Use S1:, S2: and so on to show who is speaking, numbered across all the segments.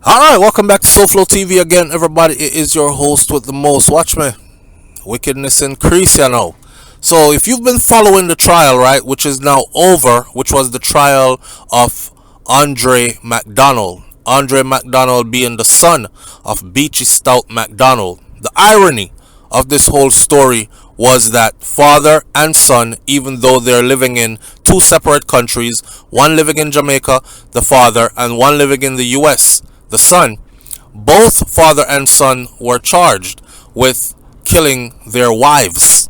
S1: Alright, welcome back to SouFLoTV again, everybody. It is your host with the most. Watch me. Wickedness increase, you know. So, if you've been following the trial, right, which is now over, which was the trial of Andre Mcdonald. Andre Mcdonald being the son of Beachy Stout Mcdonald. The irony of this whole story was that father and son, even though they're living in two separate countries, one living in Jamaica, the father, and one living in the US, the son, both father and son were charged with killing their wives,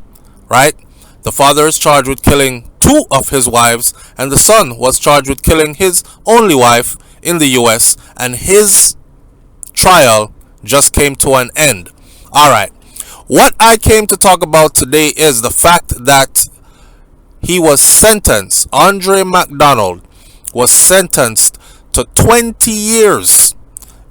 S1: right? The father is charged with killing two of his wives, and the son was charged with killing his only wife in the US, and his trial just came to an end. Alright, what I came to talk about today is the fact that he was sentenced, Andre Mcdonald was sentenced to 20 years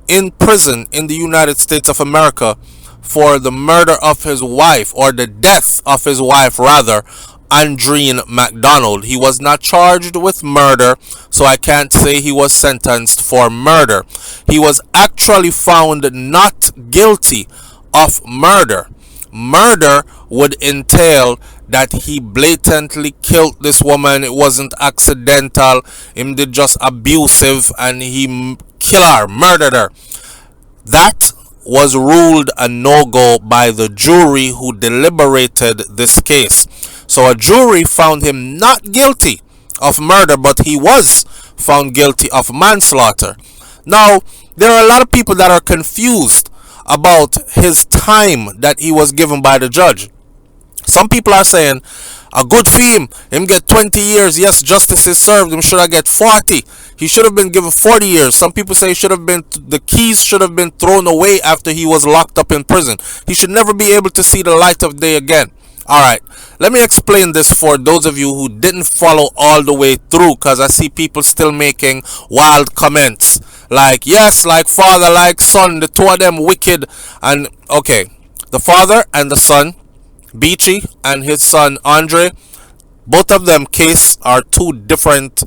S1: in prison in the United States of America for the murder of his wife, or the death of his wife rather, Andreen Mcdonald. He was not charged with murder, so I can't say he was sentenced for murder. He was actually found not guilty of murder. Murder would entail that he blatantly killed this woman. It wasn't accidental. Him did just abusive and he killed her, murdered her. That was ruled a no-go by the jury who deliberated this case. So a jury found him not guilty of murder, but he was found guilty of manslaughter. Now, there are a lot of people that are confused about his time that he was given by the judge. Some people are saying, a good for him get 20 years. Yes, justice is served. Him should have get 40. He should have been given 40 years. Some people say the keys should have been thrown away after he was locked up in prison. He should never be able to see the light of day again. Alright, let me explain this for those of you who didn't follow all the way through, because I see people still making wild comments. Like, yes, like father, like son, the two of them wicked. And, okay, the father and the son, Beachy and his son Andre, both of them case are two different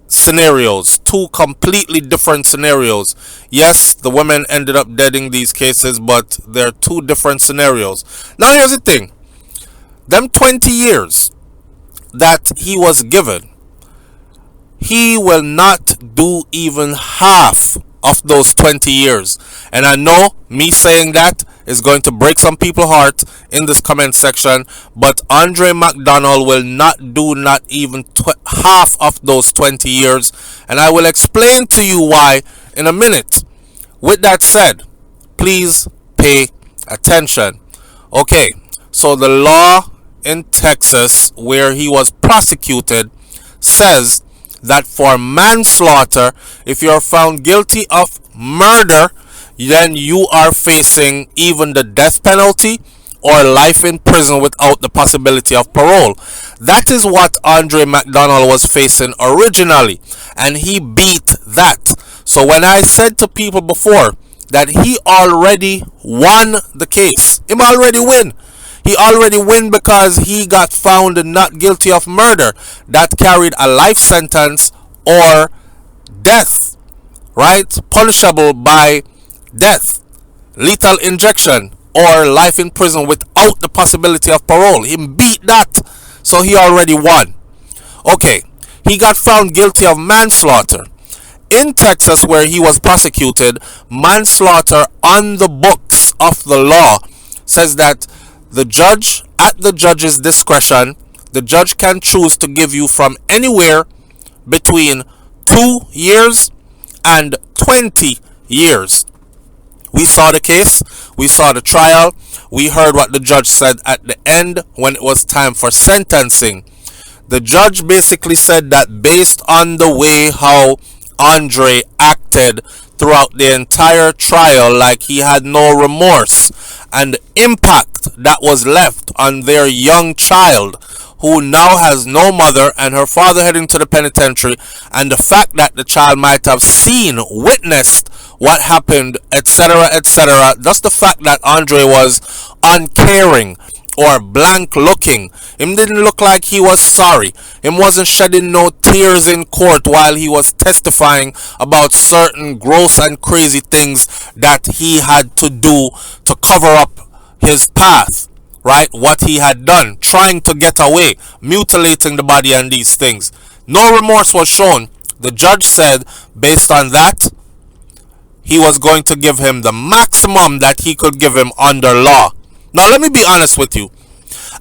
S1: scenarios, two completely different scenarios. Yes, the women ended up dead in these cases, but they're two different scenarios. Now here's the thing, them 20 years that he was given, he will not do even half of those 20 years. And I know me saying that is going to break some people's heart in this comment section, but Andre Mcdonald will not do not even half of those 20 years, and I will explain to you why in a minute. With that said, please pay attention. Okay, so the law in Texas where he was prosecuted says that for manslaughter, if you're found guilty of murder, then you are facing even the death penalty or life in prison without the possibility of parole. That is what Andre Mcdonald was facing originally, and he beat that. So when I said to people before that he already won the case, him already win. He already win because he got found not guilty of murder. That carried a life sentence or death, right? Punishable by death, lethal injection, or life in prison without the possibility of parole. He beat that, so he already won. Okay, he got found guilty of manslaughter. In Texas, where he was prosecuted, manslaughter on the books of the law says that the judge, at the judge's discretion, the judge can choose to give you from anywhere between 2 years and 20 years. We saw the case, we saw the trial, we heard what the judge said at the end when it was time for sentencing. The judge basically said that based on the way how Andre acted throughout the entire trial, like he had no remorse, and the impact that was left on their young child, who now has no mother and her father heading to the penitentiary, and the fact that the child might have seen, witnessed what happened, etc., etc. Just the fact that Andre was uncaring, or blank looking. Him didn't look like he was sorry. Him wasn't shedding no tears in court while he was testifying about certain gross and crazy things that he had to do to cover up his path, right? What he had done, trying to get away, mutilating the body and these things. No remorse was shown. The judge said, based on that, he was going to give him the maximum that he could give him under law. Now, let me be honest with you.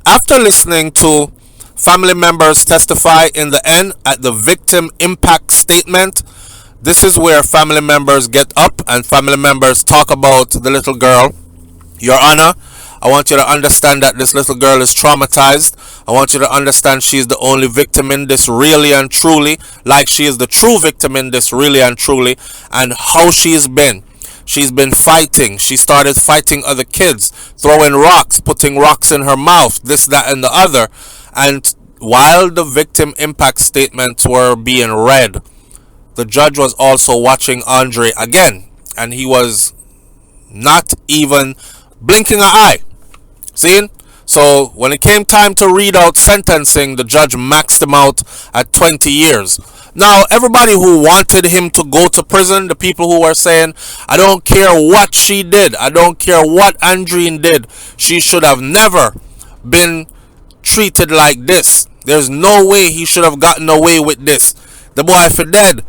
S1: After listening to family members testify in the end at the victim impact statement, this is where family members get up and family members talk about the little girl. Your Honor, I want you to understand that this little girl is traumatized. I want you to understand she's the only victim in this, really and truly, like she is the true victim in this, really and truly, and how she's been. She's been fighting. She started fighting other kids, throwing rocks, putting rocks in her mouth, this, that, and the other. And while the victim impact statements were being read, the judge was also watching Andre again, and he was not even blinking an eye. See? So when it came time to read out sentencing, the judge maxed him out at 20 years. Now, everybody who wanted him to go to prison, the people who were saying, I don't care what she did, I don't care what Andreen did, she should have never been treated like this. There's no way he should have gotten away with this. The boy for dead.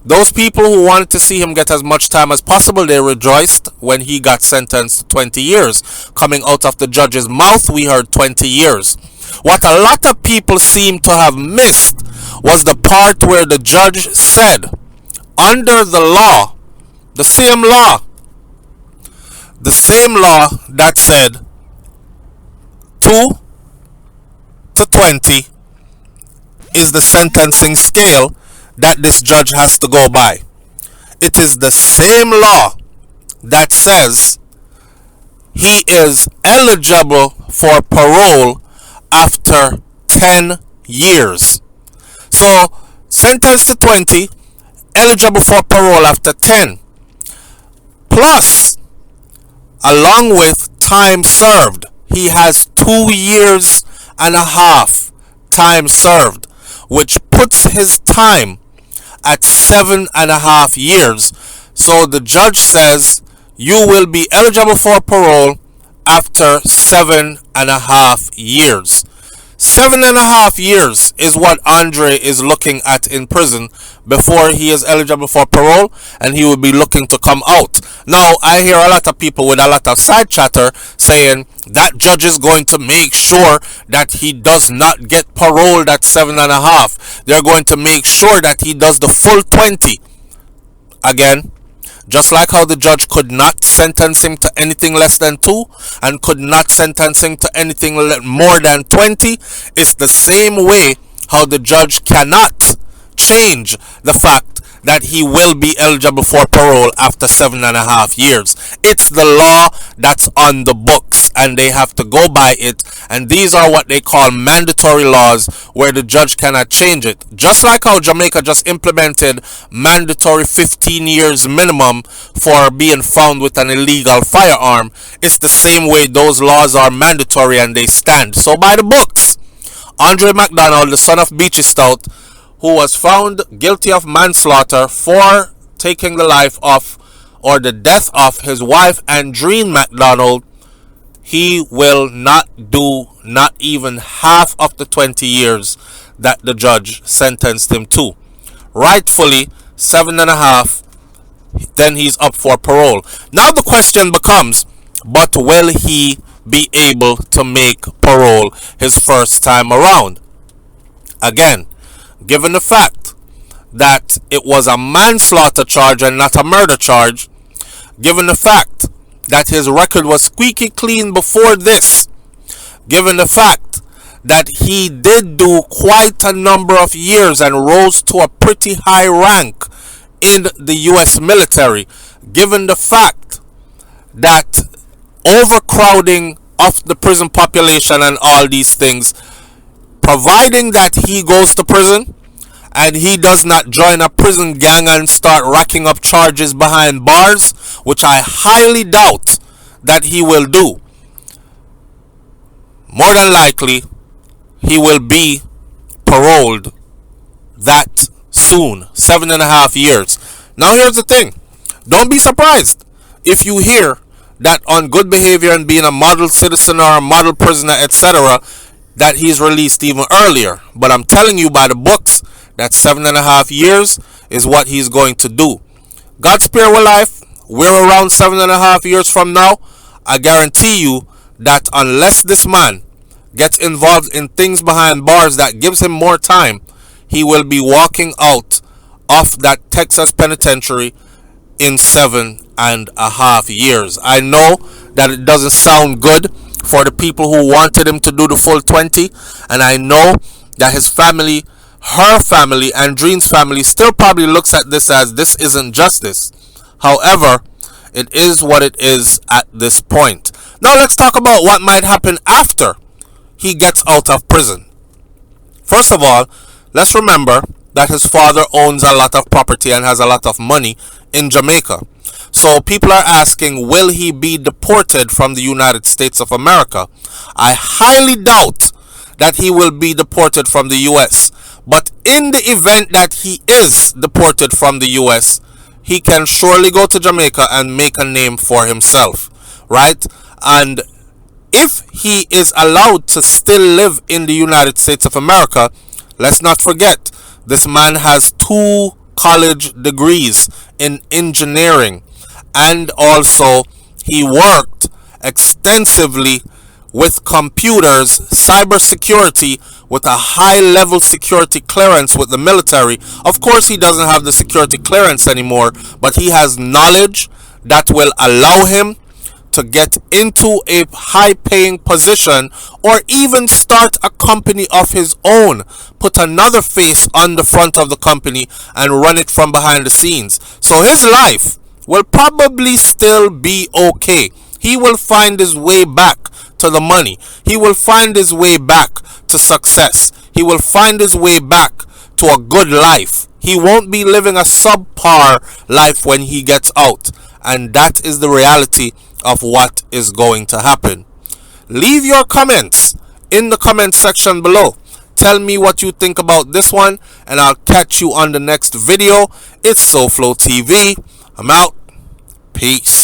S1: Those people who wanted to see him get as much time as possible, they rejoiced when he got sentenced to 20 years. Coming out of the judge's mouth, we heard 20 years. What a lot of people seem to have missed was the part where the judge said, under the law, the same law that said 2 to 20 is the sentencing scale that this judge has to go by. It is the same law that says he is eligible for parole after 10 years. So, sentenced to 20, eligible for parole after 10. Plus, along with time served, he has 2 years and a half time served, which puts his time at 7.5 years. So the judge says you will be eligible for parole after 7.5 years. 7.5 years is what Andre is looking at in prison before he is eligible for parole, and he will be looking to come out. Now, I hear a lot of people with a lot of side chatter saying that judge is going to make sure that he does not get paroled at 7.5. They're going to make sure that he does the full 20. Again, just like how the judge could not sentence him to anything less than 2 and could not sentence him to anything more than 20, it's the same way how the judge cannot change the fact that he will be eligible for parole after 7.5 years. It's the law that's on the books, and they have to go by it. And these are what they call mandatory laws, where the judge cannot change it. Just like how Jamaica just implemented mandatory 15 years minimum for being found with an illegal firearm, it's the same way those laws are mandatory and they stand. So by the books, Andre Mcdonald, the son of Beachy Stout, who was found guilty of manslaughter for taking the life of, or the death of, his wife Andreen Mcdonald, he will not do not even half of the 20 years that the judge sentenced him to. Rightfully 7.5, then he's up for parole. Now the question becomes, but will he be able to make parole his first time around? Again, given the fact that it was a manslaughter charge and not a murder charge, given the fact that his record was squeaky clean before this, given the fact that he did do quite a number of years and rose to a pretty high rank in the US military, given the fact that overcrowding of the prison population and all these things, providing that he goes to prison and he does not join a prison gang and start racking up charges behind bars, which I highly doubt that he will do, more than likely he will be paroled that soon. 7.5 years. Now here's the thing. Don't be surprised if you hear that on good behavior and being a model citizen or a model prisoner, etc., that he's released even earlier. But I'm telling you by the books that 7.5 years is what he's going to do. God spare our life. We're around 7.5 years from now. I guarantee you that unless this man gets involved in things behind bars that gives him more time, he will be walking out of that Texas penitentiary in 7.5 years. I know that it doesn't sound good for the people who wanted him to do the full 20, and I know that his family, her family, and Dream's family still probably looks at this as this isn't justice. However, it is what it is at this point. Now let's talk about what might happen after he gets out of prison. First of all, let's remember that his father owns a lot of property and has a lot of money in Jamaica. So people are asking, will he be deported from the United States of America? I highly doubt that he will be deported from the US. But in the event that he is deported from the US, he can surely go to Jamaica and make a name for himself, right? And if he is allowed to still live in the United States of America, let's not forget, this man has 2 college degrees in engineering, and also he worked extensively with computers, cybersecurity, with a high-level security clearance with the military. Of course, he doesn't have the security clearance anymore, but he has knowledge that will allow him to get into a high-paying position, or even start a company of his own, put another face on the front of the company and run it from behind the scenes. So his life will probably still be okay. He will find his way back to the money. He will find his way back to success. He will find his way back to a good life. He won't be living a subpar life when he gets out. And that is the reality of what is going to happen. Leave your comments in the comment section below. Tell me what you think about this one, and I'll catch you on the next video. It's SouFLoTV. I'm out. Peace.